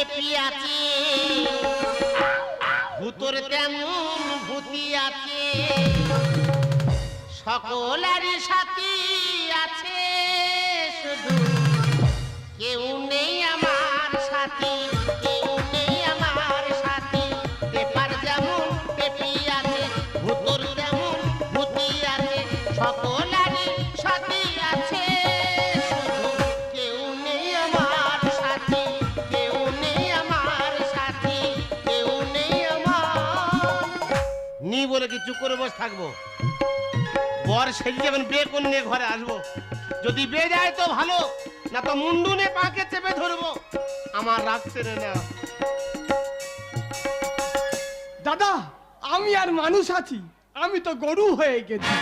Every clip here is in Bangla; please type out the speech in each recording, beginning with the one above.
পেপি আছে, ভূতর তেমন ভূতি আছে, সকলেরই সাথী আছে, শুধু কেউ নেই আমার সাথী, কেউ নেই আমার সাথী। পেপার যেমন পেপি আছে, ভূতর তেমন ভূতি আছে, সকলেরই সাথী আছে, শুধু কেউ নেই আমার সাথী, কেউ নেই আমার সাথী, কেউ নেই আমার। নি বলে কি চুপ করে বসে থাকবো? বর সেজে যাবেন, বিয়ে করে নিয়ে ঘরে আসবো। যদি বিয়ে যায় তো ভালো, না তো মুন্ডুনে পাকে চেপে ধরবো। আমার রাখছে না। দাদা, আমি আর মানুষ আছি? আমি তো গরু হয়ে গেছি।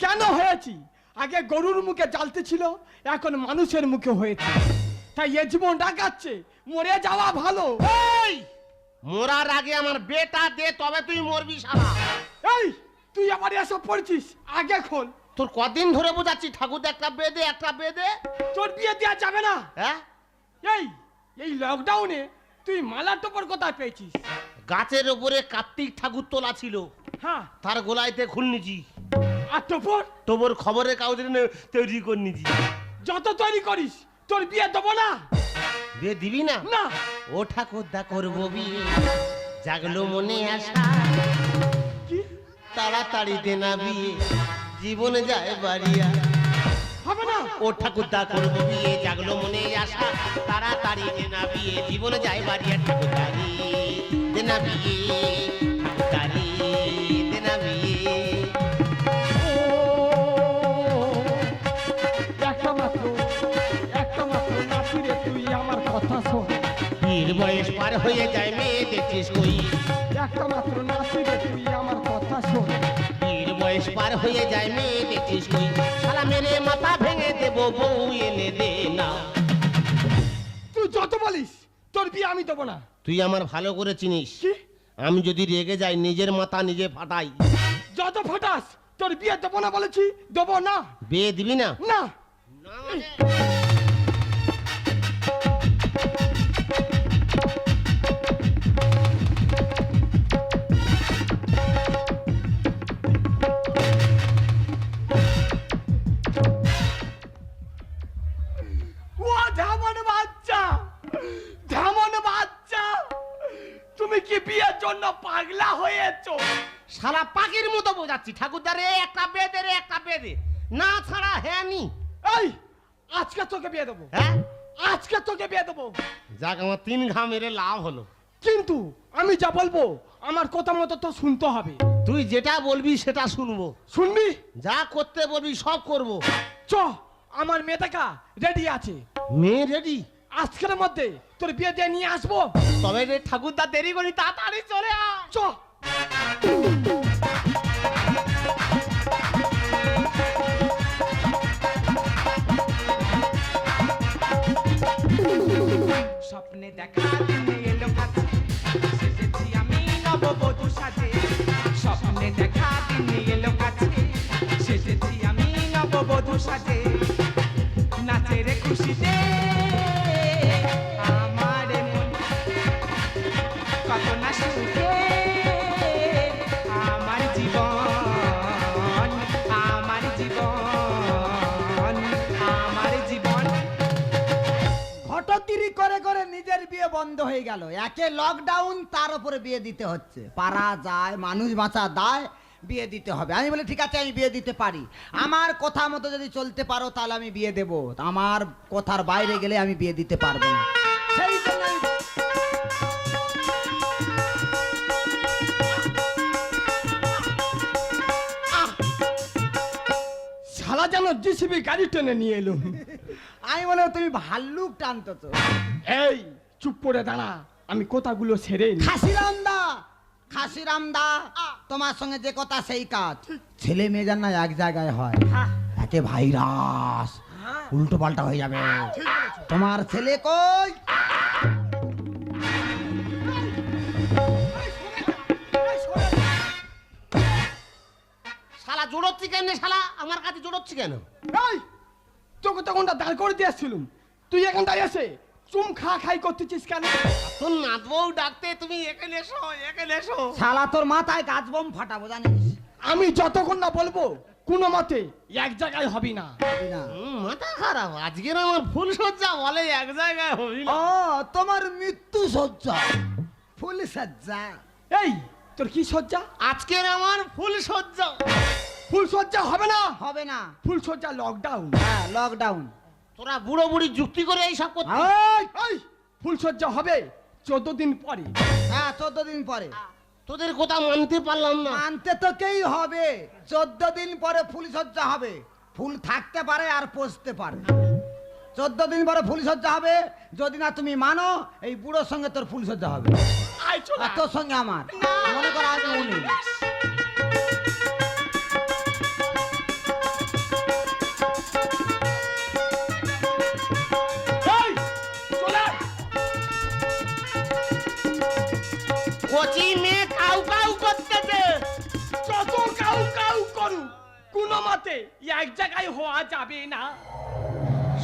কেন হয়েছি? আগে গরুর মুখে জ্বালতে ছিল, এখন মানুষের মুখে হয়েছে। তাই এ জীবন ডাকাচ্ছে, মরে যাওয়া ভালো। এই মরার আগে আমার বেটা দে, তবে তুই মরবি শালা। এই তুই আবার এসব পড়ছিস? আগে খোল। তোর কদিন ধরে বোঝাচ্ছি ঠাকুর একটা বেদে, একটা বেদে। তোর বিয়ে দেওয়া যাবে না। হ্যাঁ, এই এই লকডাউনে তুই মালা টোপর কোথায় পেয়েছিস? গাছের উপরে কার্তিক ঠাকুর তোলা ছিল, হ্যাঁ, তার গোলাইতে খুল নিছি। আর টোপর? তোর খবরের কাগজে তৈরি করে নিছি। যত তৈরি করিস, তোর বিয়ে দেবো না। বিয়ে দিবি না? না। ও ঠাকুর দা করবো বিয়ে, জাগলো মনে আশা, কি? তাড়াতাড়ি দে না বিয়ে, জীবন যায় বাড়িয়া। হবে না। ও ঠাকুর দা করবো বিয়ে, জাগলো মনে আশা, তাড়াতাড়ি দে না বিয়ে, জীবন যায় বাড়িয়া। ঠাকুর দাঁড়ি দে না বিয়ে, ঠাকুর দাঁড়ি দে না বিয়ে। একটা মাত্র নাতি রে, তুই আমার কথা শোন। বীর বয়স পার হয়ে যায়, মেয়ে দেখছিস কই? একটা মাত্র নাতি রে, তুই আমার কথা শোন। বীর বয়স পার হয়ে যায়, মেয়ে দেখছিস কই? শালা মেরে মাথা ভেঙে দেবো, বউ এনে দে না। তুই যত বলিস, তোর বিয়ে আমি দেবো না। তুই আমার ভালো করে চিনিস, কি? আমি যদি রেগে যাই নিজের মাথা নিজে ফাটাই। যত ফাটাস, তোর বিয়ে দেবো না বলেছি, দেবো না। বিয়ে দিবি না? না। ও ধামন বাচ্চা, ধামন বাচ্চা, তুমি কি বিয়ের জন্য পাগলা হয়েছো? শালা পাখির মতো বোঝাচ্ছি, ঠাকুরদা রে একটা বেদে, রে একটা বেদে, না ছাড়া হ্যাঁ নি। এই আজকে তোকে বিয়ে দেবো। হ্যাঁ, আজকে তোকে বিয়ে দেবো। যাক, আমার 3 ঘা মেরে লাভ হলো। কিন্তু আমি যা বলবো আমার কথা মতো তো শুনতে হবে। তুই যেটা বলবি সেটা শুনবো, শুনবি? যা করতে বলবি সব করবো। চ, আমার মেয়ে দেখা রেডি আছে। মেয়ে রেডি? আজকের মধ্যে তোর বিয়ে দিয়ে নিয়ে আসবো। তবে রে ঠাকুরদা দেরি করি, তাড়াতাড়ি চলে আয়। চ। স্বপ্নে দেখা দিন এলো কাছে, সেজেছি আমি নববধূ সাজে। স্বপ্নে দেখা দিন এলো কাছে, সেজেছি আমি নববধূ সাজে। নাচের খুশিতে আমার মন কত না সুখে, আমার জীবন, আমার জীবন, আমার জীবন। ঘটতিরি করে করে নিজের বিয়ে বন্ধ হয়ে গেল। একে লকডাউন, তার উপরে বিয়ে দিতে হচ্ছে। পারা যায়, মানুষ বাঁচা দায়, বিয়ে দিতে হবে। আমি বলি ঠিক আছে, আমি বিয়ে দিতে পারি। আমার কথা মতো যদি চলতে পারো তাহলে আমি বিয়ে দেব, আমার কথার বাইরে গেলে আমি বিয়ে দিতে পারবো না। সেই জন্য শালা যেন জিসিবি গাড়ি টেনে নিয়ে এলো। আমি বলে তুমি ভাল্লুক টানতো তো। এই চুপ করে দাঁড়া, আমি কথাগুলো সেরে নি। খাসিরামদা, খাসিরামদা, তোমার সঙ্গে যে কথা সেই কাজ। ছেলে মেয়ে যেন না এক জায়গায় হয়, একে ভাইরাস, উল্টো পাল্টা হয়ে যাবে। তোমার ছেলে কই? শালা জোড়চ্ছি কেন শালা, আমার কাছে জোড়চ্ছি কেন? এই তোকে তখনটা দাঁড় করে দিয়ে আসছিলুম, তুই এখন দাঁড়িয়ে আছে চুম খাই করতেছিস কেন? তোর নাত বউ ডাকতে তুমি এখানে এসো, এখানে এসো। শালা তোর মাথায় গাছ বোম ফাটাবো জানিস? আমি যতক্ষণ না বলবো কোনো মতে এক জায়গায় হবি না। হবি না। মাথা খারাপ, আজকের আমার ফুল সজ্জা বলে এক জায়গায় হবি না। ও তোমার মৃত্যু সজ্জা, ফুল সজ্জা। এই তোর কি সজ্জা? আজকের আমার ফুল সজ্জা। ফুল সজ্জা হবে না, হবে না। ফুল সজ্জা লকডাউন। হ্যাঁ লকডাউন। তোরা বুড়ো বুড়ি যুক্তি করে এইসব করতে। এই ফুল সজ্জা হবে 14 দিন পরে। হ্যাঁ 14 দিন পরে। তোদের কথা মানতে পারলাম না। মানতে তো কেই হবে। 14 দিন পরে ফুল সজ্জা হবে। ফুল থাকতে পারে আর পচতে পারে। 14 দিন পরে ফুল সজ্জা হবে। যদি না তুমি মানো এই বুড়োর সঙ্গে তোর ফুল সজ্জা হবে। আয় চল। আর তোর সঙ্গে আমার মনে কর আজ উনি। এই চল আয়। কচি মেয়ে কাউ কাউ করতেছে। যত কাউ করু কোনো মতে এক জায়গায় হওয়া যাবে না।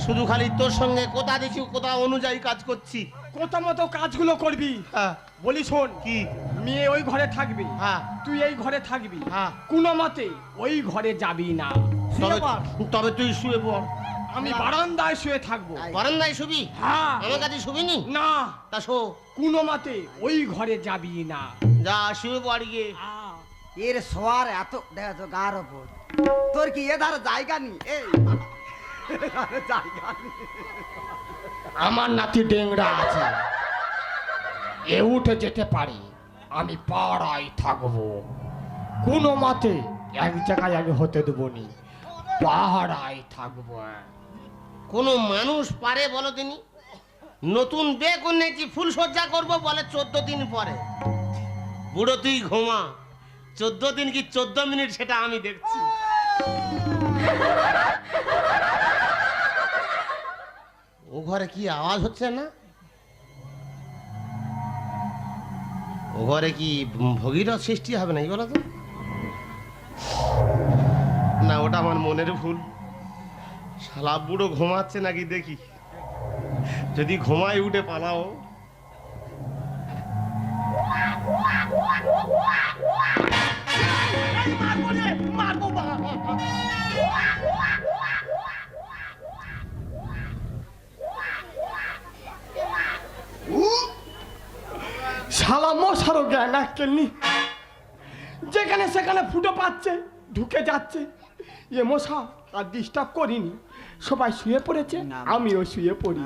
শুধু খালি তোর সঙ্গে কোথা দেখি কোথা অনুযায়ী কাজ করছি। কত মতো কাজগুলো করবি। হ্যাঁ। বলি শোন, কি? মেয়ে ওই ঘরে থাকবে, হ্যাঁ। তুই এই ঘরে থাকবি, হ্যাঁ। কোনো মতে ওই ঘরে যাবি না। তবে তবে তুই শুয়ে পড়। আমি বারান্দায় শুয়ে থাকবো। বারান্দায় শুবি? হ্যাঁ। আমার কাছে শুবিনি? না, তা শো। কোনো মতে ওই ঘরে যাবি না। যা শুয়ে পড় গিয়ে। এর সোয়ার এত দেখা তো গার ওপর। তোর কি এধার জায়গা নেই? এই জায়গা নেই। আমার নাতি ডেংরা আছে, এ উঠে যেতে পারি। আমি পাড়ায় থাকবো, কোনো মতে এক জায়গায় আমি হতে দেবো নি। পাহাড়ায় থাকবো। কোনো মানুষ পারে বলো তিনি? নতুন বিয়ে করেছি ফুল সজ্জা করবো বলে 14 দিন পরে। বুড়ো তুই ঘুমা। 14 দিন কি 14 মিনিট সেটা আমি দেখছি। ও ঘরে কি আওয়াজ হচ্ছে না? ও ঘরে কি ভগীরথ সৃষ্টি হবে না বলো তো? না, ওটা আমার মনের ভুল। শালা বুড়ো ঘুমাচ্ছে নাকি দেখি। যদি ঘুমায় উঠে পালাও। শালা মশারও জ্ঞান আক্কেলনি, যেখানে সেখানে ফুটো পাচ্ছে, ঢুকে যাচ্ছে। এ মশা আর ডিস্টার্ব করিনি, সবাই শুয়ে পড়েছে, আমিও শুয়ে পড়ি।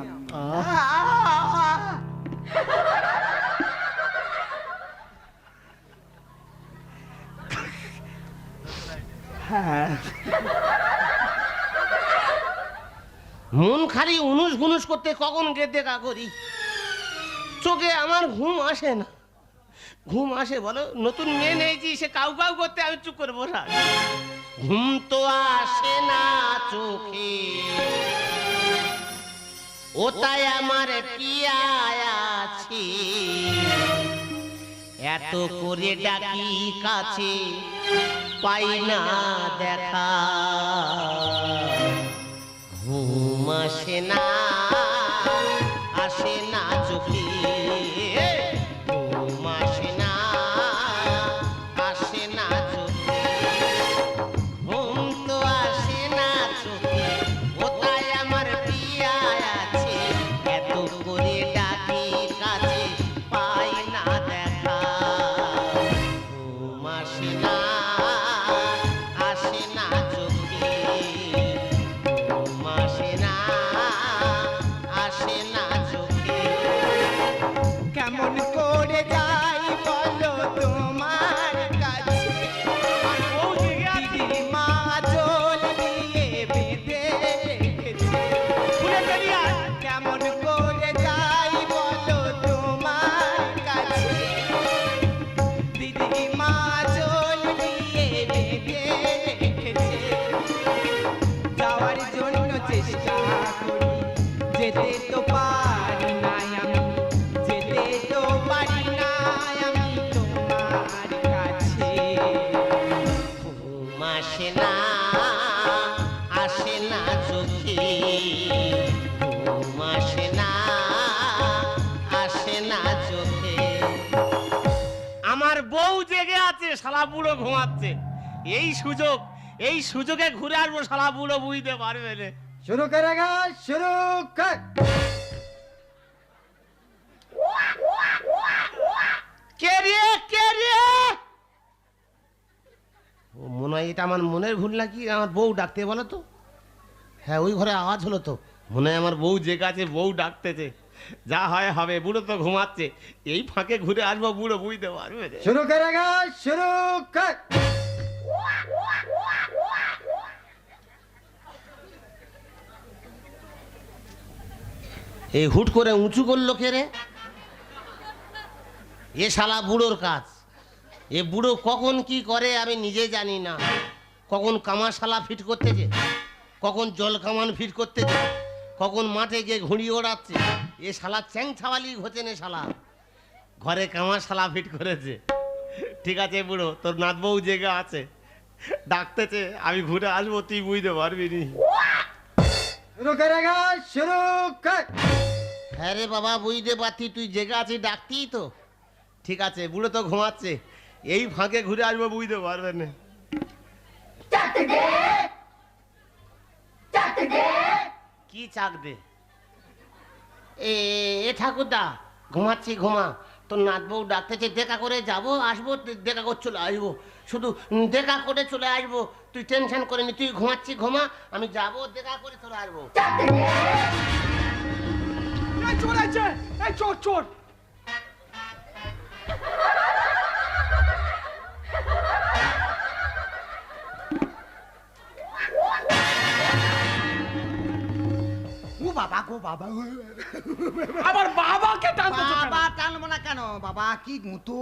মন খালি উনুস গুনুস করতে কখন দেখা করি। চোখে আমার ঘুম আসে না। ঘুম আসে বলো? নতুন মেয়ে নিয়েছি, সে কাউ কাউ করতে আমি চুপ করে বসা। ঘুম তো আসে না চোখে, ও তাই আমার পিয়া আছে। এত করে ডাকি কাছে, পাই না দেখা। ঘুম আসে না, আসে না চোখে। ঘুম আসে না, আসে না চোখে। ঘুম তো আসে না চোখে, ও তাই আমার পিয়া আছে। এত করে ডাকি কাছে, পাই না দেখা। ঘুম আসে না, আসে না চোখে। ঘুম আসে না, শালা বুড়ো ঘুমাচ্ছে। এই সুযোগে ঘুরে আসবো, শালা বুড়ো বুঝতে পারবে না। শুরু করেগা, শুরু কর। কে রে? ও মনে হয় এটা আমার মনের ভুল নাকি, আমার বউ ডাকতে বলো তো। হ্যাঁ, ওই ঘরে আওয়াজ হলো তো, মনে হয় আমার বউ জেগে আছে, বউ ডাকতেছে। যা হয় হবে, বুড়ো তো ঘুমাচ্ছে, এই ফাঁকে ঘুরে আসবো, বুড়ো বুঝতে পারবে না। শুরু করেগা, শুরু কর। এই হুট করে উঁচু করলো কে রে? এ শালা বুড়োর কাজ। এ বুড়ো কখন কি করে আমি নিজে জানি না। কখন কামাশালা ফিট করতেছে, কখন জল কামান ফিট করতেছে, কখন মাঠে গিয়ে ঘুড়ি ওড়াচ্ছে। এ শালা চ্যাং ছাওয়ালি হচ্ছে না শালা, ঘরে কামাশালা ফিট করেছে। ঠিক আছে বুড়ো, তোর নাত বউ জেগে আছে, ডাকতেছে, আমি ঘুরে আসবো, তুই বুঝতে পারবি নি। শুরু করেগা, শুরু কর। হ্যাঁ রে বাবা, বুঝতে পারতি, তুই জেগে আছিস, ডাকতি তো। ঠিক আছে, বুড়ো তো ঘুমাচ্ছে, এই ফাঁকে ঘুরে আসবো, বুঝতে পারবেন না। কি চাক দে? এ ঠাকুরদা, ঘুমাচ্ছি, ঘুমা। তোর নাত বউ ডাকতেছে, দেখা করে যাবো, আসবো, দেখা করে চলে আসবো, শুধু দেখা করে চলে আসবো, তুই টেনশন করে নি, তুই ঘুমাচ্ছি, ঘুমা, আমি যাবো, দেখা করে চলে আসবো। এই চোর আছে, এই চোর চোর। ও বাবা গো বাবা, আবার বাবাকে টানতে বাবা টানবো না কেন? বাবা কি গুঁতো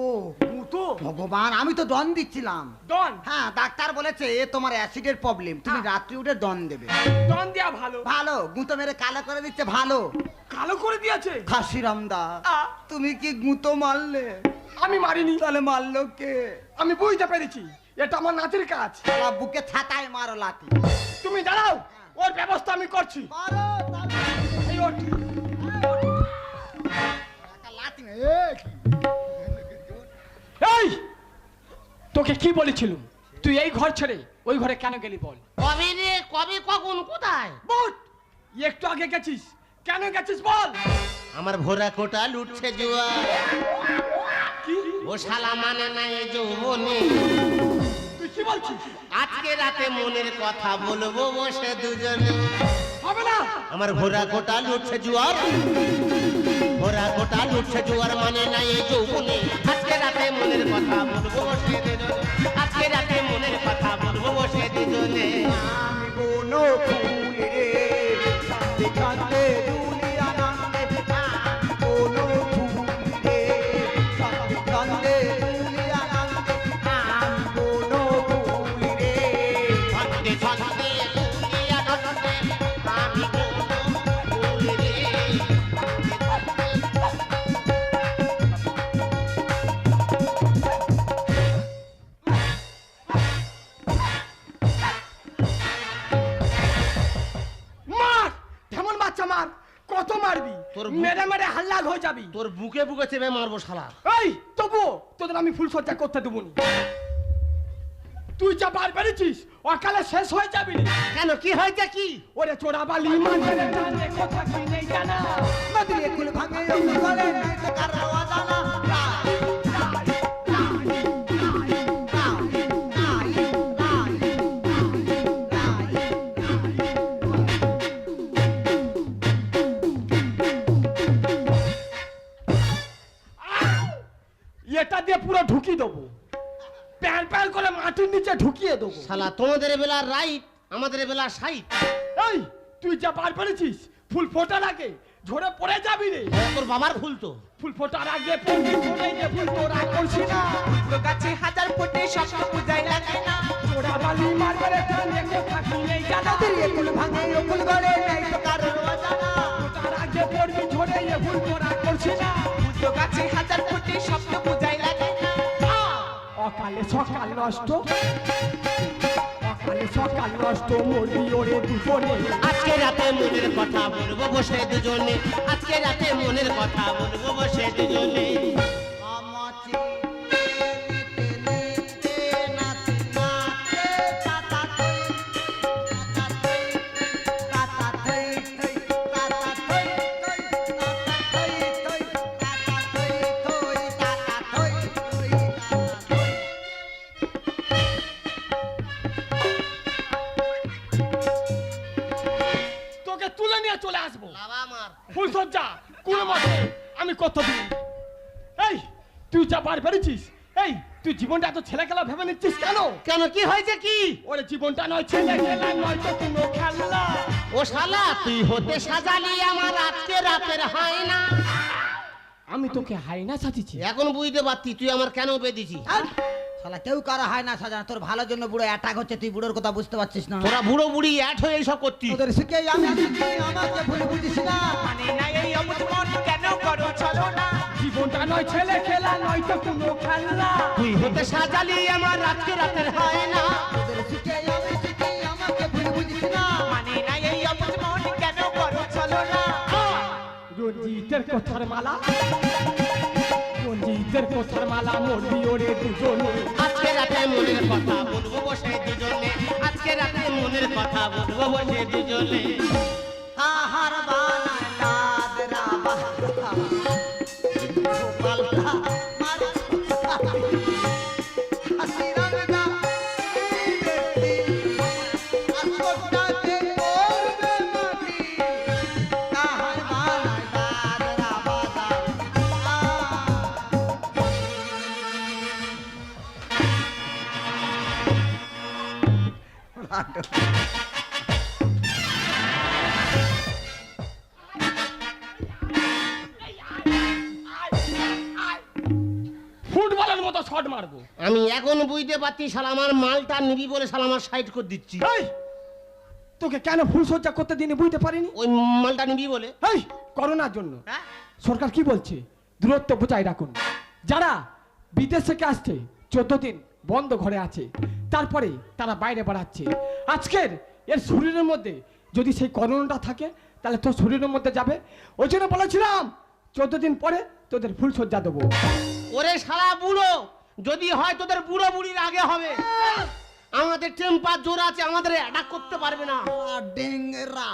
মুতো ভগবান, আমি তো দন দিচ্ছিলাম। ডন। হ্যাঁ, ডাক্তার বলেছে এ তোমার অ্যাসিডের প্রবলেম, তুমি রাত্রি উঠে দন দেবে। ডন দেয়া ভালো। ভালো, গুঁতো মেরে কালো করে দিচ্ছে, ভালো। কালো করে দিয়েছে। খাসিরামদা, আ, তুমি কি গুঁতো মারলে? আমি মারিনি। তাহলে মারলো কে? আমি বুঝতে পেরেছি, এটা আমার নাতির কাজ। শালা বুকে ছাতায় মারো লাথি। তুমি দাঁড়াও, ওর ব্যবস্থা আমি করছি। মারো, এই ওঠ। একটা লাথি মে- এই, তোকে কি বলেছিলুম, তুই এই ঘর ছেড়ে ওই ঘরে কেন গেলি বল? কবে রে, কবে, কখন, কোথায়? বল, একটু আগে গেছিস, কেন গেছিস বল? আমার ভোরা কোটা লুটছে জুয়া, কি ও শালা মানে না এই যৌবনে। তুই কি বলছিস? আজকে রাতে মনের কথা বলবো বসে দুজনে। হবে না। আমার ভোরা কোটা লুটছে জুয়ার, ভোরা কোটা লুটছে জুয়ার মানে না এই যৌবনে। আজকে রাতে মনের কথা বলবো বসে দুজনে, আজকে রাতে মনের কথা বলবো বসে দুজনে। আমি কোনো ফুল রে, কাঁদতে কাঁদতে দুলি আনন্দে। আমি কোনো ফুল রে, কাঁদতে কাঁদতে দুলি আনন্দে। আমি কোনো ফুল রে। ছন্দে ছন্দে দুনিয়া নন্দে, আমি কোনো ফুল রে। মার, কেমন বাচ্চা মার, কত মারবি? তোর মেরে মেরে হাল্লাল হয়ে যাবি। তোর বুকে বুকে চেপে মারবো শালা। এই তবু তোদের আমি ফুল সজ্জা করতে দেবো নি। তুই যা বার বেরিয়েছিস, অকালে শেষ হয়ে যাবি। কেন, কি হয়েছে কি? ওরে চোরাবালি মাঝে জানে কথা কি নেই জানা। নদীর কুল ভাঙে অমনি গলে, নাই তো কারো অজানা। এটা দিয়ে পুরো ঢুকিয়ে দেবো, প্যান প্যান করে মাটির নিচে ঢুকিয়ে দেবো। শালা তোমাদের বেলা রাইট, আমাদের বেলা সাইট। এই তুই যা বার বেরিয়েছিস, ফুল ফোটার আগে ঝরে পড়ে যাবি রে। তোর বাবার ফুল তো। ফুল ফোটার আগে পড়বি, ঝরে গিয়ে ফুল তোরা করছি না। ফুল গাছে হাজার ফুটে স্বপ্ন পূজায় লাগে না। চোরাবালি মারবে রে, টানে কথা কি নেই জানা। নদীর কুল ভাঙে অমনি গলে, নাই তো কারো অজানা। ফোটার আগে পড়বি, ঝরে গিয়ে ফুল তোরা করছি না। ফুল গাছে হাজার ফুটে স্বপ্ন পূজায় লাগে না। অকালে সকাল নষ্ট, অকালে সকাল নষ্ট, মরবি ওরে দুজনে। আজকে রাতে মনের কথা বলবো বসে দুজনে, আজকে রাতে মনের কথা বলবো বসে দুজনে। আমাচি টেনে টেনে কতদিন। এই তুই যা বার বেরিয়েছিস, এই তুই জীবনটা এত ছেলে খেলা ভেবে নিচ্ছিস কেন? কেন কি হয়েছে কি? ওরে জীবনটা নয় ছেলে খেলা, নয় তো কোনো খেলা। ও শালা তুই হতে সাজালি আমার আজকে রাতের হয় না। আমি তোকে হাইনা সাজিছি। এখন বুঝতে পারতি তুই আমার কেন বেঁধেছি। শালা কেউ কারো হয় না সাজানো, তোর ভালোর জন্য বুড়ো অ্যাটাক হচ্ছে, তুই বুড়োর কথা বুঝতে পারছিস না। তোরা বুড়ো বুড়ি অ্যাড হয়ে এইসব করতিস। তোদের শিখে আমি শিখি, আমাকে ভুল বুঝিস না। মানে না এই অবুঝ মন কেন করো চলো না। জীবনটা নয় ছেলে খেলা, নয় তো কোনো খেলা। তুই হতে সাজালি আমার আজকে রাতের হয় না। তোদের শিখে আমি শিখি, আমাকে ভুল বুঝিস না। মানে না এই অবুঝ মন কেন করো চলো না। রঞ্জিতের কথার মালা, রঞ্জিতের কথার মালা মরবি ওরে দুজনে। আজকে রাতে মনের কথা বলবো বসে দুজনে। আজকে রাতে মনের কথা বলবো বসে দুজনে। কাহার বানায় লাদরা বাহা, গোপালদা মার হাসি রঙদা এই ব্যক্তি, আসরটাকে করবে মাটি। কাহার বানায় লাদরা বাহা, ফুটবলের মতো শট মারবো। আমি এখন বুঝতে পারছি শালা আমার মালটা নিবি বলে শালা আমার সাইড করে দিচ্ছি। এই তোকে কেন ফুলসজ্জা করতে দিনে বুঝতে পারিনি? ওই মালটা নিবি বলে। এই করোনার জন্য হ্যাঁ? সরকার কি বলছে? দূরত্ব বজায় রাখুন। যারা বিদেশ থেকে আসছে 14 দিন বন্ধ ঘরে আছে, তারপরে তারা বাইরে বেড়াচ্ছে। আজকের এর শরীরের মধ্যে যদি সেই করোনাটা থাকে তাহলে তোর শরীরের মধ্যে যাবে। ওই জন্য বলেছিলাম 14 দিন পরে তোদের ফুলসজ্জা দেবো। ওরে শালা বুড়ো, যদি হয় তোদের বুড়ো বুড়ির আগে হবে। আমাদের টেম্পার জোর আছে, আমাদের অ্যাটাক করতে পারবে না। ডেঙ্গরা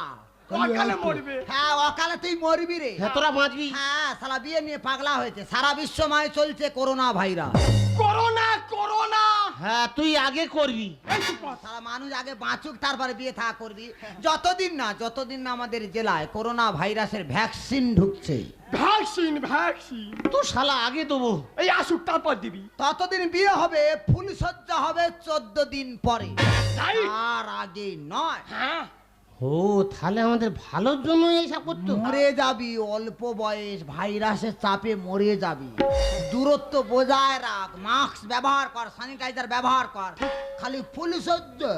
অকালে মরবে। হ্যাঁ, অকালে তুই মরবি রে। হ্যাঁ তোরা বাঁচবি। হ্যাঁ, সারা বিয়ে নিয়ে পাগলা হয়েছে। সারা বিশ্বময় চলছে করোনা ভাইরাস। Corona corona. হ্যাঁ তুই আগে করবি। এই চুপ কর। সারা মানুষ আগে বাঁচুক, তারপরে বিয়ে থা করবি। যতদিন না আমাদের জেলায় করোনা ভাইরাসের ভ্যাকসিন ঢুকছে, ভ্যাকসিন ভ্যাকসিন তো শালা আগে দেবো। এই আসুক তারপর দিবি। ততদিন বিয়ে হবে, ফুলসজ্জা হবে 14 দিন পরে, তাই? আর আগে নয়। হ্যাঁ ও তাহলে আমাদের ভালোর জন্য এইসব করতো। মরে যাবি, অল্প বয়স, ভাইরাসের চাপে মরে যাবি। দূরত্ব বজায় রাখ, মাস্ক ব্যবহার কর, স্যানিটাইজার ব্যবহার কর, খালি ফুলসজ্জা।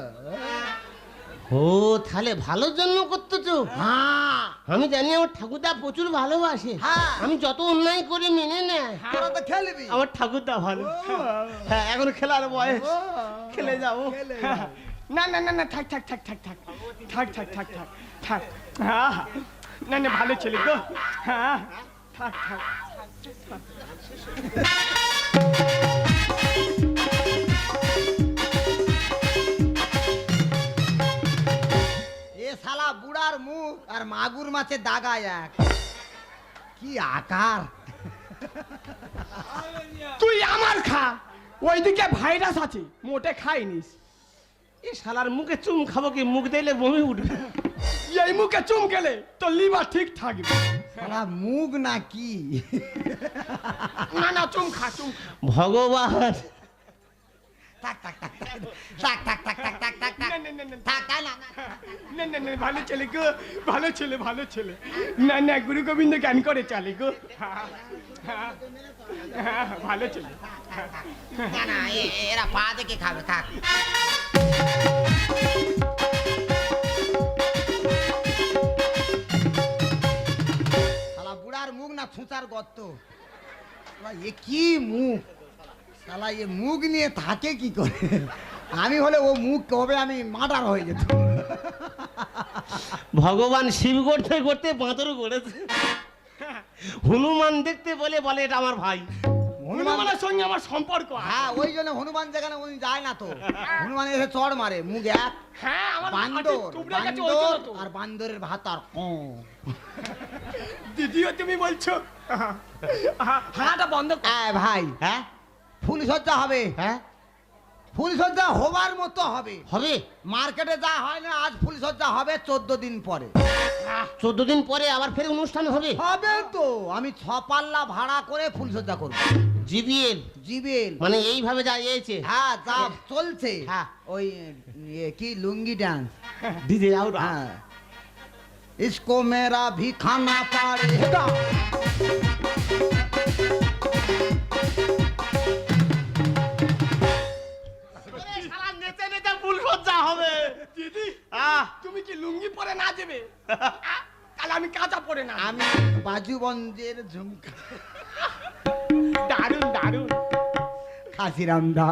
ও তাহলে ভালোর জন্য করতো তো। হ্যাঁ, আমি জানি আমার ঠাকুরদা প্রচুর ভালোবাসে। হ্যাঁ। আমি যত অন্যায় করে মেনে নেয়। তোরা তো খেলবি। আমার ঠাকুরদা ভালো। হ্যাঁ এখন খেলার বয়স, খেলে যাবো। না না না না থাক থাক থাক থাক থাক থাক থাক থাক থাক থাক। হ্যাঁ না না ভালো ছেলে গো। হ্যাঁ থাক থাক। এ শালা বুড়ার মুখ আর মাগুর মাছের দাগা এক, কি আকার। তুই আমার খা, ওইদিকে ভাইরাস আছে, মোটে খাইনিস। এই শালার মুখে চুম খাবো কি? মুখ দিলে বমি উঠবে। এই মুখে চুম গেলে তোর লিভার ঠিক থাকবে। শালা মুখ না কি? না না চুম খা চুম খা। ভগবান থাক থাক থাক থাক থাক থাক থাক থাক থাক থাক থাক না, না, না, না। থাক থাক না না। না না না ভালো ছেলে গো, ভালো ছেলে ভালো ছেলে। না না গুরু গোবিন্দ জ্ঞান করে চলে গো। হ্যাঁ, হ্যাঁ, হ্যাঁ, ভালো ছেলে। না না, এরা পা দেখে খাবে, থাক। শালা বুড়ার মুখ না ছুঁচার গর্ত। শালা এ কি মুখ? শালা এ মুখ নিয়ে থাকে কি করে? আমি হলে ও মুখ কবে আমি মার্ডার হয়ে যেত। ভগবান শিব করতে করতে বাঁদর করেছে। হনুমান দেখতে বলে বলে এটা আমার ভাই। হনুমানের সঙ্গে আমার সম্পর্ক আছে। হ্যাঁ, ওই জন্য হনুমান যেখানে উনি যায় না তো, হনুমান এসে চড় মারে, মুখ এক। হ্যাঁ আমার বান্দর, টুকরে গেছে ওই জন্য বান্দর তো। আর বান্দরের ভাত আর দিদিও তুমি বলছো। হাঁটা বন্ধ কর। ভাই, হ্যাঁ ফুল সজ্জা হবে, হ্যাঁ ফুলসজ্জা হবার মতো হবে। হবে মার্কেটে যা হয় না, আজ ফুলসজ্জা হবে 14 দিন পরে। 14 দিন পরে আবার ফের অনুষ্ঠান হবে। হবে তো, আমি 6 পাল্লা ভাড়া করে ফুলসজ্জা করব। জিবিএল জিবেল মানে এইভাবে যা এসেছে। হ্যাঁ, যা চলছে। হ্যাঁ। ওই কি লুঙ্গি ডান্স। DJ out. হ্যাঁ, इसको मेरा भी खाना पड़ेगा। শালা নেচে নেচে ফুল সজ্জা হবে। দিদি আহ তুমি কি লুঙ্গি পরে নাচবে? তাহলে আমি কাঁচা পরে না। আমি বাজুবন্দের ঝুমকা। দারুণ দারুণ। খাসিরাম দা,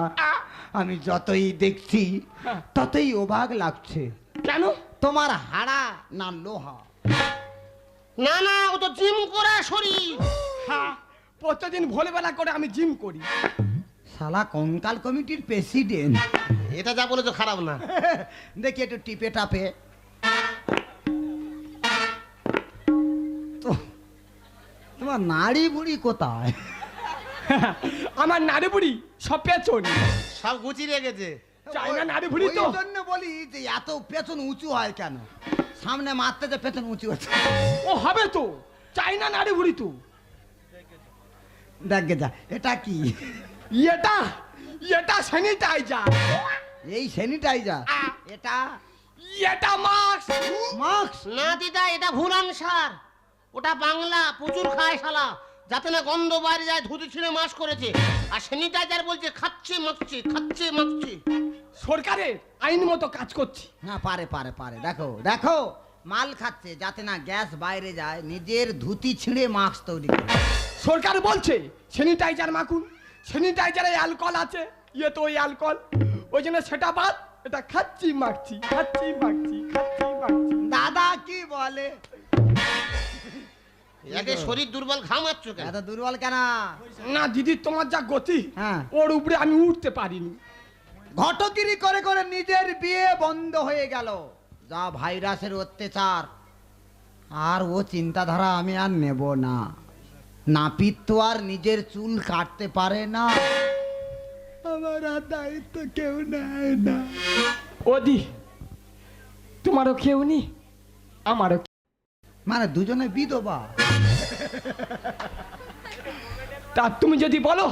আমি যতই দেখছি ততই অবাক লাগছে। কেন? তোমার হাড়া না লোহা? না না, ও তো জিম করা শরীর। হ্যাঁ, প্রতিদিন ভোরবেলা করে আমি জিম করি। শালা কঙ্কাল কমিটির প্রেসিডেন্ট। এটা যা বলেছো খারাপ না। দেখি একটু টিপে টাপে। তো তোমার নাড়ি বুড়ি কোথায়? আমার নাড়ি বুড়ি সব পেছন। সব গুচি রেখেছে। চাইনা নাড়ি বুড়ি তো। ওই জন্য বলি যে এত পেছন উঁচু হয় কেন? সামনে মারতে যে পেছন উঁচু আছে। ও হবে তো, চাইনা নাড়ি বুড়ি তো। দেখে যা, এটা কি? এটা এটা স্যানিটাইজার। এই স্যানিটাইজার? এটা এটা মাস্ক। মাস্ক? না দিদা, এটা ভুল আনসার। ওটা বাংলা, প্রচুর খায় শালা, যাতে না গন্ধ বাইরে যায়, ধুতি ছিঁড়ে মাস করেছে। আর স্যানিটাইজার বলছে খাচ্ছে মাখছে, খাচ্ছে মাখছে। সরকারের আইন মতো কাজ করছি। না, পারে পারে পারে। দেখো দেখো, মাল খাচ্ছে যাতে না গ্যাস বাইরে যায়, নিজের ধুতি ছিঁড়ে মাস্ক তৈরি করে। সরকার বলছে স্যানিটাইজার মাখুন, স্যানিটাইজারে অ্যালকোহল আছে, ইয়ে তো ওই অ্যালকোহল, ওই জন্য সেটা বাদ, এটা খাচ্ছি মাখছি, খাচ্ছি মাখছি, খাচ্ছি মাখছি। দাদা কি বলে? একে শরীর দুর্বল, ঘামাচ্ছ কেন? এত দুর্বল কেন? না দিদি, তোমার যা গতি, হ্যাঁ। ওর উপরে আমি উঠতে পারিনি। ঘটকিরি করে করে নিজের বিয়ে বন্ধ হয়ে গেল। যা ভাইরাসের অত্যাচার, আর ও চিন্তাধারা আমি আর নেব না। নাপিত তো আর নিজের চুল কাটতে পারে না। আমার আর দায়িত্ব কেউ নেয় না। ওদি, তোমারও কেউ নি, আমারও। মানে দুজনে বিধবা। তা তুমি যদি বলো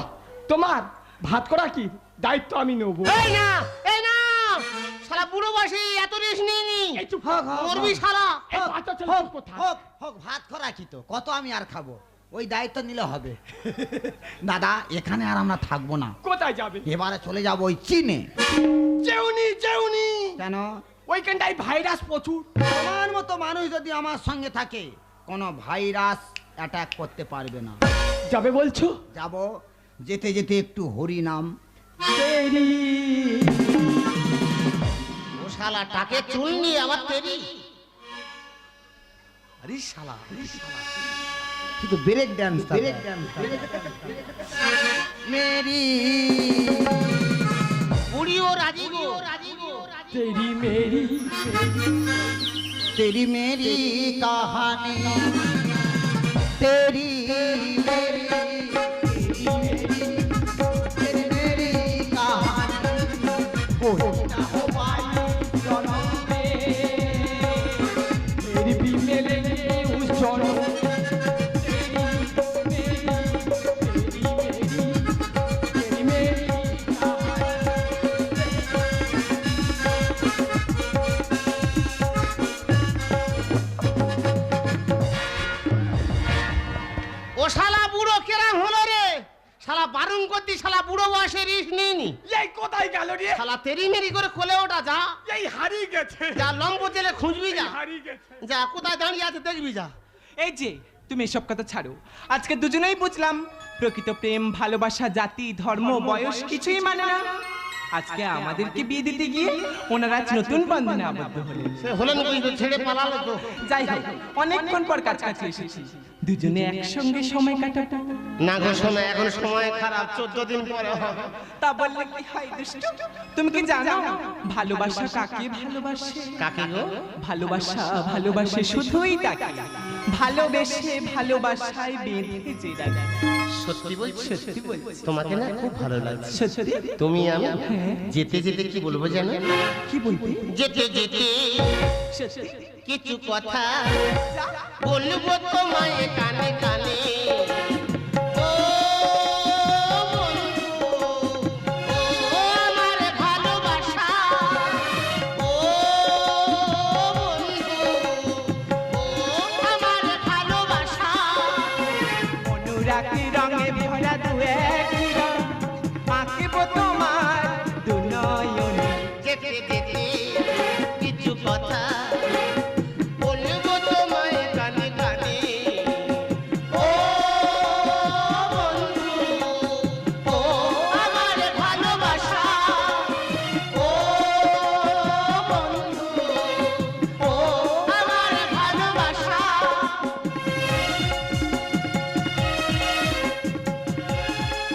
তোমার ভাত করা কি দায়িত্ব আমি নেবো। এই না, এই না, শালা বুড়ো বয়সে এত রেস্ট নিইনি। এই চুপ, হোক, হোক, মরবি হোক। শালা। এই হোক, বাচ্চা ছেলে হোক, কোথায়? হোক, হোক, ভাত খরা কি তো, কত আমি আর খাবো? ওই দায়িত্ব নিলে হবে। দাদা, এখানে আর আমরা থাকবো না, কোথায় যাবে? এবারে চলে যাবো ওই চীনে। যেউনি যেউনি, কেন? ওইখানটায় ভাইরাস প্রচুর। তোমার মতো মানুষ যদি আমার সঙ্গে থাকে, কোনো ভাইরাস অ্যাটাক করতে পারবে না। যাবে বলছো? যাব, যেতে যেতে একটু হরি নাম। তেরি ও শালা টাকে চুল নিয়ে আবার তেরি। আরে শালা, আরে শালা। কিন্তু ব্রেক ডান্স, ব্রেক ডান্স। মেরি বুড়িও রাজি গো। তেরি মেরি, तेरी मेरी कहानी, तेरी मेरी, तेरी मेरी कहानी, कोई ना हो पाई जन्म में। तेरी भी मिलेंगे उस जन्म। तेरी मेरी ও শালা বুড়ো কেরাম হলো রে? শালা বারণ করতি, শালা বুড়ো বয়সে রিস্ক নিইনি। এই কোথায় গেল রে? শালা তেরি মেরি করে কোলে ওটা যা, এই হারিয়ে গেছে, যা লম্ব জেলে খুঁজবি যা, হারিয়ে গেছে। যা কোথায় দাঁড়িয়ে আছে দেখবি যা। এই যে তুমি এসব কথা ছাড়ো, আজকে দুজনেই বুঝলাম প্রকৃত প্রেম, ভালোবাসা, জাতি, ধর্ম, বয়স কিছুই মানে না। আজকে আমাদেরকে বিয়ে দিতে গিয়ে ওনারা আজ নতুন বন্ধনে আবদ্ধ হলেন। সে হলেন কিন্তু ছেড়ে পালালো তো। যাই হোক, অনেকক্ষণ পর কাছাকাছি এসেছি, দুজনে একসঙ্গে সময় কাটাবো। না গো শোনা, এখন সময় খারাপ, 14 দিন পরে হবে। তা বললে কি হয় দুষ্টু? তুমি কি জানো ভালোবাসা কাকে ভালোবাসে? কাকে গো? ভালোবাসা ভালোবাসে শুধুই তাকে, ভালোবেসে ভালোবাসায় বেঁধে যে রাখে। সত্যি বলছি? সত্যি বলছি। তোমাকে না খুব ভালো লাগছে। সত্যি? তুমি আমি যেতে যেতে কি বলবো জানো? কি বলবি? যেতে যেতে সত্যি? কিছু কথা বলবো তোমায় কানে কানে। ও বন্ধু, ও আমার ভালোবাসা, ও বন্ধু, ও আমার ভালোবাসা। অনুরাগ রঙে ভরা দুয়ে